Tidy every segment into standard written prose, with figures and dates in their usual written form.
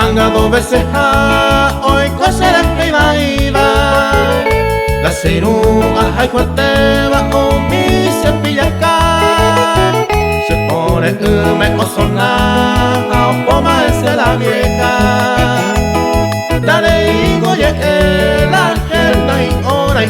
Anga dos veces hoy cosera que iba la siru hay cuarteba o mi cepilla se pone me osona o poma es la vieja dale y goye que la gente y hora y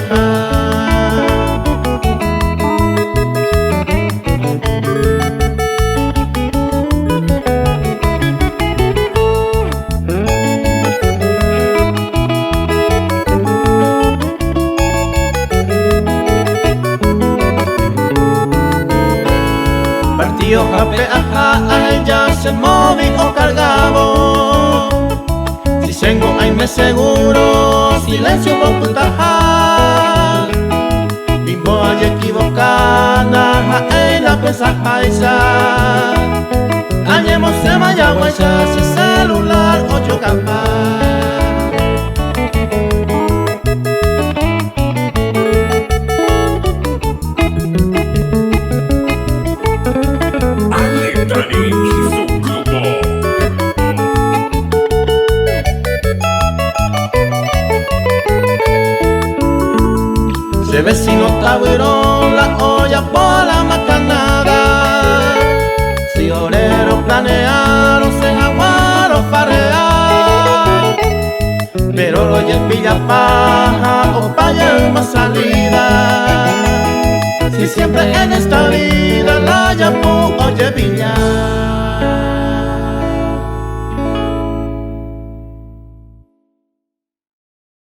Partió jape ya se moví o cargabo si tengo ahí me seguro silencio por puta bimbo hay equivocada en la pesa paisa añemos se vaya huella si celular o yo de vecino taburón la olla por la macanada si oreros planearon se aguaron farrear pero lo pilla paja o paya más salida si siempre en esta vida la llamo oye viña.